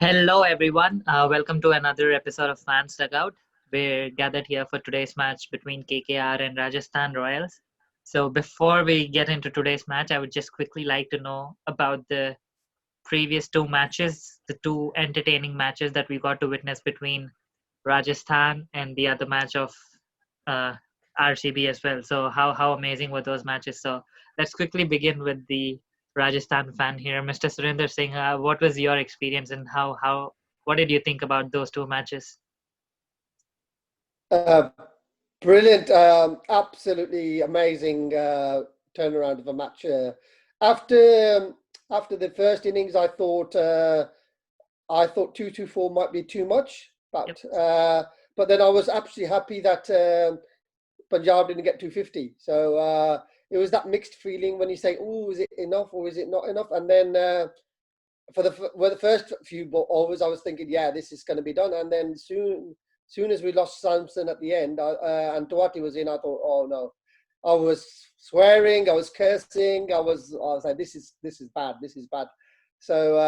Hello, everyone. Welcome to another episode of Fan Dugout. We're gathered here for today's match between KKR and Rajasthan Royals. So, before we get into today's match, I would just quickly like to know about the previous two matches, the two entertaining matches that we got to witness between Rajasthan and the other match of uh, RCB as well. So, how amazing were those matches? So, let's quickly begin with the Rajasthan fan here, Mr. Surinder Singh. What was your experience and how what did you think about those two matches? Uh, Brilliant, absolutely amazing turnaround of a match. After after the first innings, I thought 2-4 might be too much, Yep. but then I was absolutely happy that Punjab didn't get 250. So it was that mixed feeling when you say, "Oh, is it enough or is it not enough?" And then the first few overs, I was thinking, "Yeah, this is going to be done." And then soon as we lost Samson at the end, and Duarte was in, I thought, "Oh no!" I was swearing, I was cursing, I was like, "This is bad, this is bad." So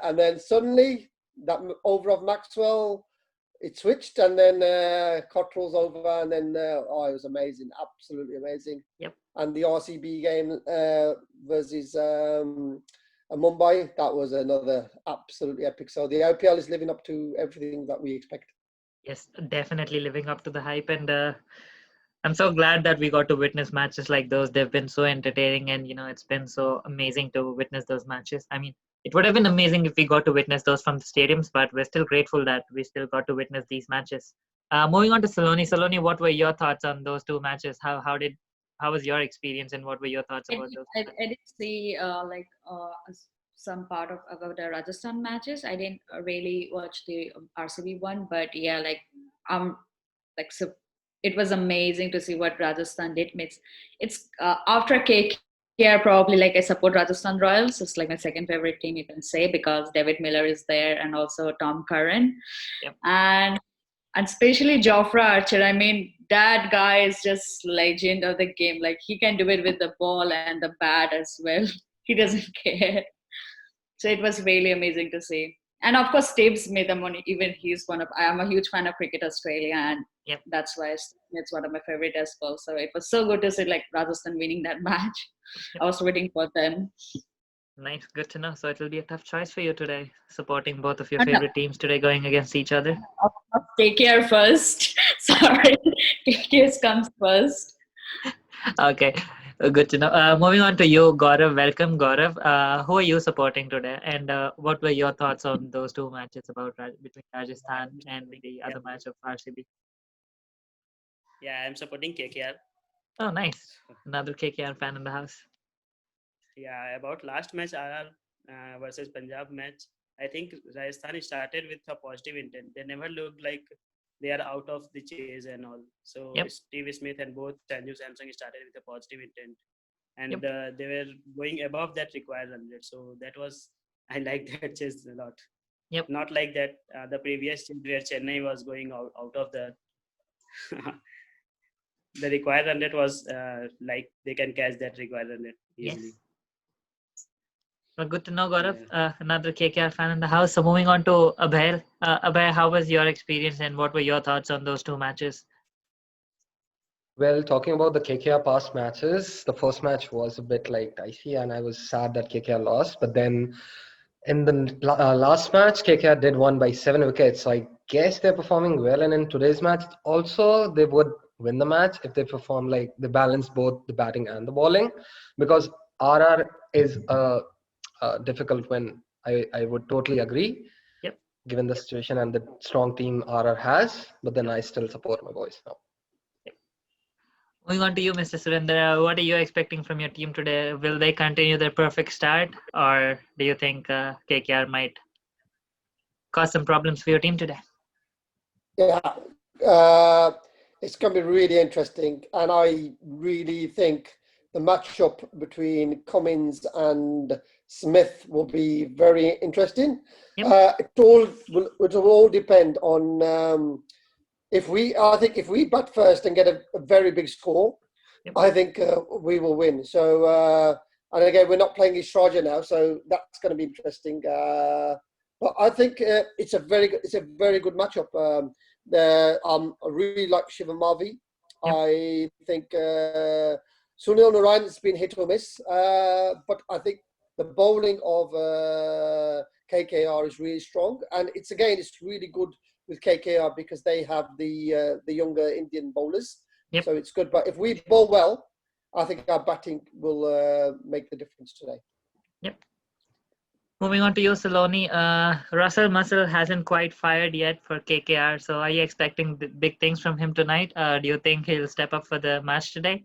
and then suddenly that over of Maxwell, it switched, and then Cottrell's over, and then oh, it was amazing, absolutely amazing. Yep. And the RCB game versus Mumbai, that was another absolutely epic. So the IPL is living up to everything that we expect. Yes, definitely living up to the hype, and I'm so glad that we got to witness matches like those. They've been so entertaining, and it's been so amazing to witness those matches. I mean, it would have been amazing if we got to witness those from the stadiums, but we're still grateful that we still got to witness these matches. Moving on to Saloni. Saloni, what were your thoughts on those two matches? How was your experience, and what were your thoughts I about did, those I, two I did see some part of about the Rajasthan matches. I didn't really watch the RCB one, but yeah, so it was amazing to see what Rajasthan did. It's after KKR, probably like I support Rajasthan Royals. It's like my second favorite team, you can say, because David Miller is there and also Tom Curran, matches? and especially Jofra Archer. I mean, that guy is just legend of the game. Like he can do it with the ball and the bat as well. He doesn't care. So it was really amazing to see. And of course, Steve Smith. Even he's one of. I am a huge fan of Cricket Australia, and Yep. that's why it's one of my favorite as well. So it was so good to see like Rajasthan winning that match. Yep. I was rooting for them. Nice, good to know. So it'll be a tough choice for you today, supporting both of your And favorite teams today, going against each other. of course, take care first. Sorry, take care comes first. Okay, good to know. Moving on to you, Gaurav. Welcome, Gaurav. Who are you supporting today? And what were your thoughts on those two matches between Rajasthan and the Yeah, other match of RCB? yeah, I'm supporting KKR. Oh, nice. Another KKR fan in the house. Yeah, about last match RR versus Punjab match, I think Rajasthan started with a positive intent. They never looked like they are out of the chase and all. So Yep, Steve Smith and both Sanju Samsung started with a positive intent, yep, and they were going above that required 100. So that was I like that chase a lot. yep. Not like that the previous chase where Chennai was going out of the required 100 was like they can catch that required 100 easily. Yes. Well, good to know, Gaurav. Yeah. Another KKR fan in the house. So moving on to Abhay. Abhay, how was your experience and what were your thoughts on those two matches? Well, talking about the KKR past matches, the first match was a bit like dicey, and I was sad that KKR lost. But then in the last match, KKR did won by 7 wickets. So I guess they're performing well. And in today's match, also they would win the match if they perform like they balance both the batting and the bowling, because RR is a difficult win. I would totally agree, Yep. given the situation and the strong team RR has. But then Yep. I still support my boys now. Moving on to you, Mr. Surendra, what are you expecting from your team today? Will they continue their perfect start, or do you think KKR might cause some problems for your team today? Yeah, uh, it's going to be really interesting, and I really think the matchup between Cummins and Smith will be very interesting. Yep. It will all depend on if we. I think if we bat first and get a very big score, Yep. I think we will win. So, and again, we're not playing East Raja now, so that's going to be interesting. But I think it's a very good matchup. I really like Shivam Mavi. Yep. I think Sunil Narayan's been hit or miss, but I think the bowling of KKR is really strong, and it's really good with KKR because they have the younger Indian bowlers. Yep. So it's good. But if we bowl well, I think our batting will make the difference today. Yep. Moving on to you, Saloni. Russell Muscle hasn't quite fired yet for KKR, so are you expecting big things from him tonight? Do you think he'll step up for the match today?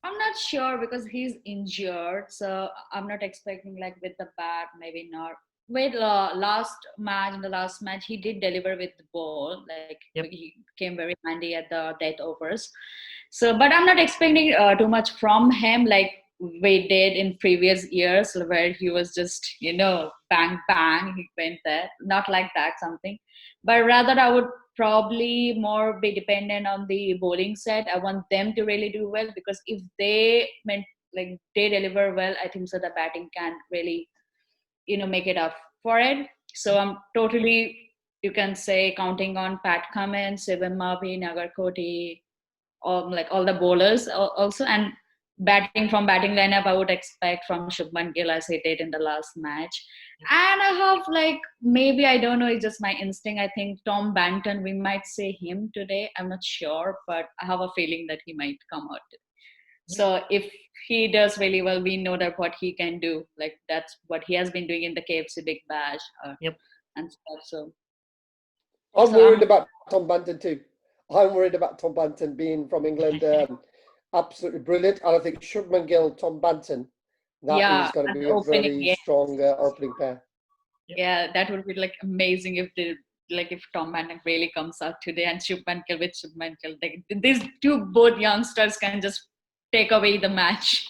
I'm not sure because he's injured, so I'm not expecting like with the bat, maybe not. Wait, in the last match, he did deliver with the ball. Like Yep. he came very handy at the death overs. So, but I'm not expecting too much from him, like we did in previous years, where he was just bang bang, he went there. Not like that something, but rather I would probably more be dependent on the bowling set. I want them to really do well because if they they deliver well, I think so the batting can really make it up for it. So I'm totally, you can say, counting on Pat Cummins, Shivam Mavi, Nagarkoti, all the bowlers also, and batting lineup I would expect from Shubman Gill as he did in the last match. And I have maybe, I don't know, it's just my instinct. I think Tom Banton, we might say him today. I'm not sure, but I have a feeling that he might come out today. So if he does really well, we know that what he can do. Like that's what he has been doing in the KFC Big Bash and stuff. So I'm worried about Tom Banton too. I'm worried about Tom Banton being from England. Absolutely brilliant. And I think Shubman Gill, Tom Banton, that is going to be a very strong opening pair. Yeah, that would be amazing if Tom Banton really comes out today and Shubman Gill with Shubman Gill. These both youngsters can just take away the match.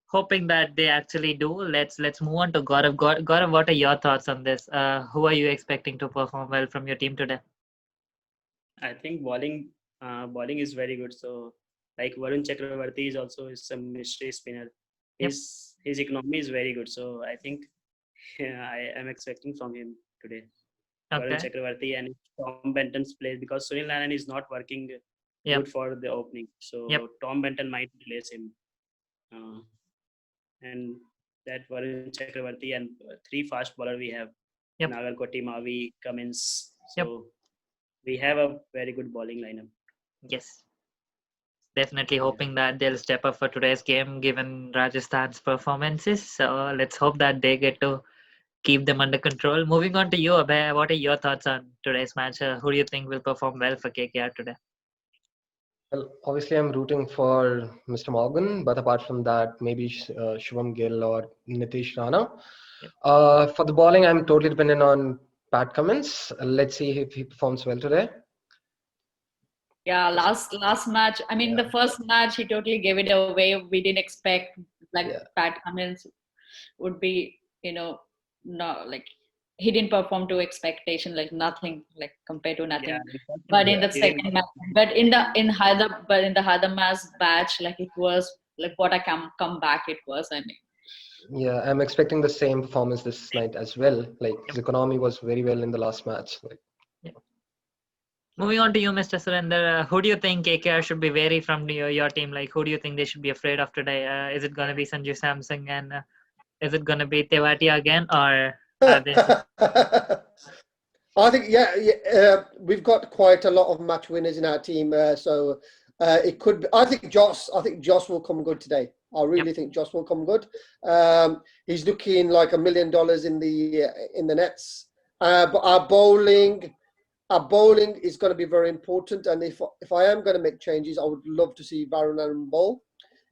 Hoping that they actually do. Let's move on to Gaurav. Gaurav, what are your thoughts on this? Who are you expecting to perform well from your team today? I think bowling is very good. So like Varun Chakravarti is also some mystery spinner. His economy is very good. So I think I am expecting from him today. Okay. Varun Chakravarti and Tom Benton's place because Sunil Narine is not working good for the opening. So Tom Benton might replace him. And that Varun Chakravarti and three fast bowler we have. Nagarkoti, Mavi, Cummins. So we have a very good bowling lineup. Yes. Definitely hoping that they'll step up for today's game given Rajasthan's performances. So let's hope that they get to keep them under control. Moving on to you, Abhay, what are your thoughts on today's match? Who do you think will perform well for KKR today? Well, obviously, I'm rooting for Mr. Morgan, but apart from that, maybe Shivam Gill or Nitish Rana. For the bowling, I'm totally dependent on Pat Cummins. Let's see if he performs well today. Yeah, last match. I mean, the first match he totally gave it away. We didn't expect Pat Cummins would be, he didn't perform to expectation, nothing, compared to nothing. But in the second match, but in the Hyderabad batch, it was what a comeback it was. I mean. Yeah, I'm expecting the same performance this night as well. His economy was very well in the last match. Moving on to you, Mr. Surinder, who do you think KKR should be wary from your team? Who do you think they should be afraid of today? Is it going to be Sanju Samsung and is it going to be Tewatia again, or are they? I think we've got quite a lot of match winners in our team, so it could be. I think Josh will come good today. I really think Josh will come good. He's looking like $1 million in the nets. But our bowling is going to be very important. And if I am going to make changes, I would love to see Varun bowl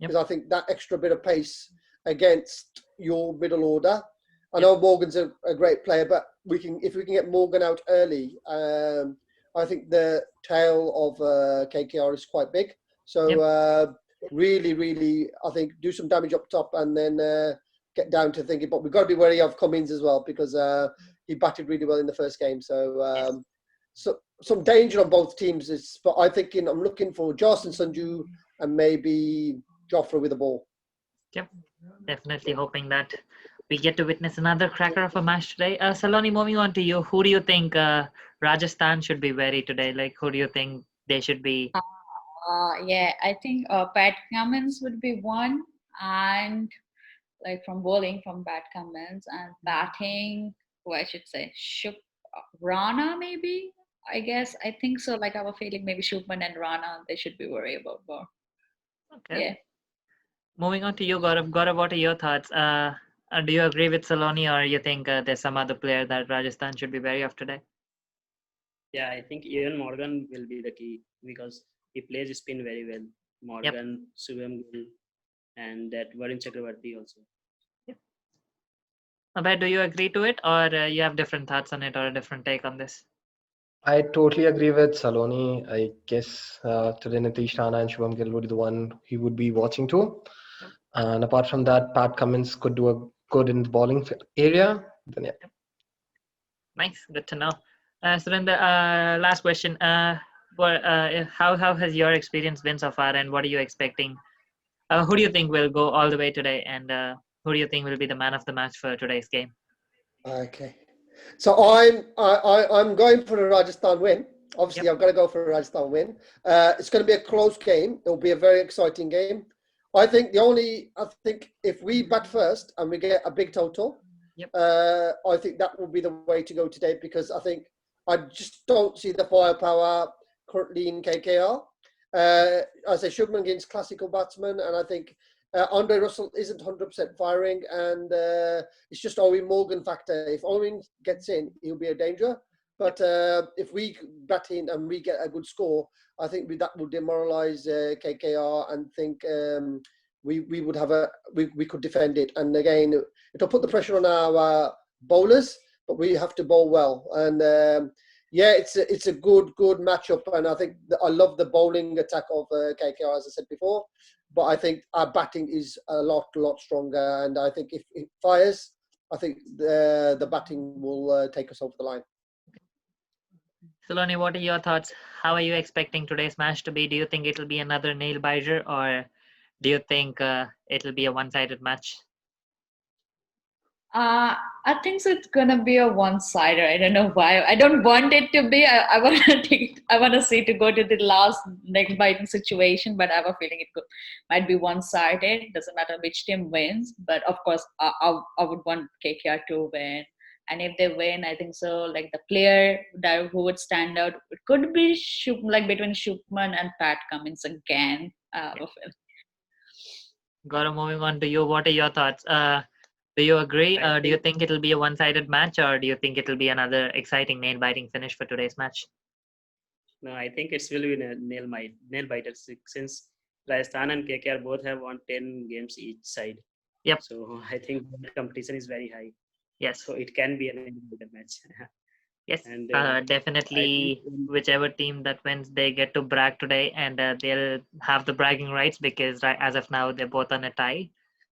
because I think that extra bit of pace against your middle order. I know Morgan's a great player, but if we can get Morgan out early, I think the tail of KKR is quite big. So really, really, I think do some damage up top and then get down to thinking. But we've got to be wary of Cummins as well because he batted really well in the first game. So some danger on both teams. But I'm looking for Joss and Sanju and maybe Jofra with the ball. Yep, definitely hoping that we get to witness another cracker of a match today. Saloni, moving on to you. Who do you think Rajasthan should be wary today? Like, who do you think they should be? Yeah, I think Pat Cummins would be one, and like from bowling from Pat Cummins, and batting, who I should say, Rana maybe. I guess I think so. Like I have a feeling maybe Shubman and Rana they should be worried about more. Okay. Yeah. Moving on to you, Gaurav. Gaurav, what are your thoughts? Do you agree with Saloni, or you think there's some other player that Rajasthan should be wary of today? Yeah, I think Ian Morgan will be the key because he plays spin very well. Morgan, Subham Gill, and that Varun Chakravarti also. Abhay, do you agree to it, or you have different thoughts on it, or a different take on this? I totally agree with Saloni. I guess today Nitish Rana and Shubham Gill would be the one he would be watching to. Yep. And apart from that, Pat Cummins could do a good in the bowling area. Then yeah. Nice, good to know. So then the last question: how has your experience been so far, and what are you expecting? Who do you think will go all the way today, and who do you think will be the man of the match for today's game? Okay. So I'm going for a Rajasthan win. Obviously, I've got to go for a Rajasthan win. It's going to be a close game. It'll be a very exciting game. I think if we bat first and we get a big total, I think that will be the way to go today, because I just don't see the firepower currently in KKR. I say Shubman Gill's classical batsman, and I think Andre Russell isn't 100% firing, and it's just Owen Morgan factor. If Owen gets in, he'll be a danger. But if we bat in and we get a good score, I think that will demoralise KKR, and think we would have we could defend it. And again, it'll put the pressure on our bowlers, but we have to bowl well. And it's a good matchup, and I think I love the bowling attack of KKR, as I said before. But I think our batting is a lot stronger, and I think if it fires, I think the batting will take us over the line. Saloni, what are your thoughts? How are you expecting today's match to be? Do you think it'll be another nail biter, or do you think it'll be a one-sided match? I think so. It's gonna be a one-sider. I don't know why. I don't want it to be. I want to I want to see to go to the last neck-biting situation, but I have a feeling might be one-sided. Doesn't matter which team wins, but of course, I would want KKR to win. And if they win, I think so. Like the player who would stand out, it could be between Shubman and Pat Cummins again. Gaurav, moving on to you. What are your thoughts? Do you agree? Do you think it'll be a one-sided match, or do you think it'll be another exciting nail-biting finish for today's match? No, I think it will be a nail biter, since Rajasthan and KKR both have won 10 games each side. Yep. So I think the competition is very high. Yes. So it can be a nail biter match. Yes, and definitely whichever team that wins, they get to brag today, and they'll have the bragging rights, because as of now, they're both on a tie.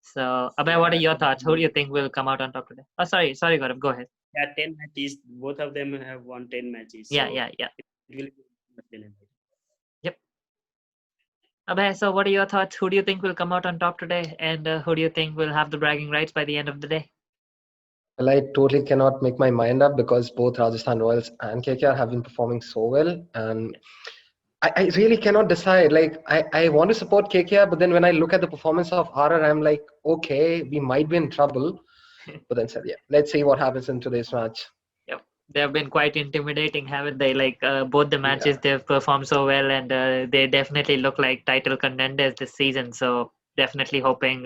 So, Abhay, what are your thoughts? Who do you think will come out on top today? Oh, sorry, Gaurav, go ahead. Yeah, 10 matches. Both of them have won 10 matches. Yeah. It will be Yep. Abhay, so what are your thoughts? Who do you think will come out on top today, and who do you think will have the bragging rights by the end of the day? Well, I totally cannot make my mind up, because both Rajasthan Royals and KKR have been performing so well, and I really cannot decide. Like I want to support KKR, but then when I look at the performance of RR, I'm like, okay, we might be in trouble. But then said, let's see what happens in today's match. Yep, they've been quite intimidating, haven't they? Like both the matches, they've performed so well, and they definitely look like title contenders this season. So definitely hoping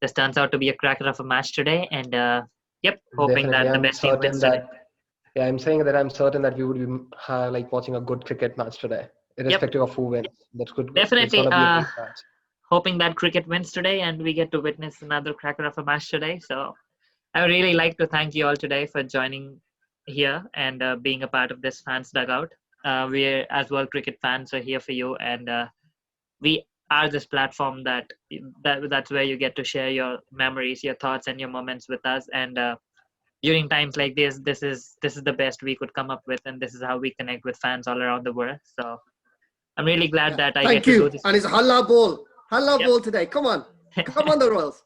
this turns out to be a cracker of a match today, and hoping Definitely, that the best team wins today. Yeah, I'm saying that I'm certain that we would be like watching a good cricket match today, irrespective of who wins. That's good. Definitely. It's gonna be a great match. Hoping that cricket wins today, and we get to witness another cracker of a match today. So I would really like to thank you all today for joining here and being a part of this Fans Dugout. We're, as World Cricket fans, are here for you, and we are this platform that's where you get to share your memories, your thoughts, and your moments with us. And during times like this is the best we could come up with, and this is how we connect with fans all around the world. So I'm really glad that I get to do this. And it's Halla ball today. Come on, the Royals.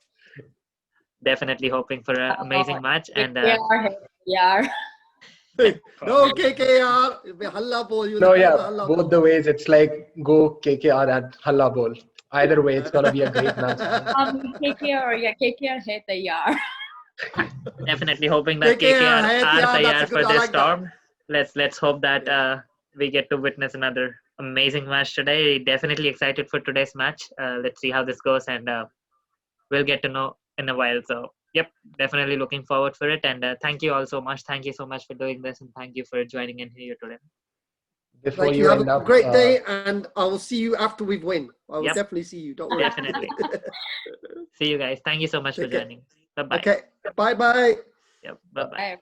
definitely hoping for an amazing match. And Yeah. No KKR, it'll be Halla Bowl. No, yeah, both the ways. It's like go KKR at Halla Bowl. Either way, it's gonna be a great match. KKR hit the yard. definitely hoping that KKR KKR hai are yaar, taiyar that's for good. I this like that. storm. Let's hope that we get to witness another amazing match today. Definitely excited for today's match. Let's see how this goes, and we'll get to know in a while. So, yep, definitely looking forward for it. And thank you all so much. Thank you so much for doing this, and thank you for joining in here today. Before Thank you you. Have end a up, great day, and I will see you after we've win. I will Yep. definitely see you. Don't worry. Definitely. See you guys. Thank you so much for Okay. joining. Bye bye. Okay. Bye bye. Yep. Bye bye. Bye.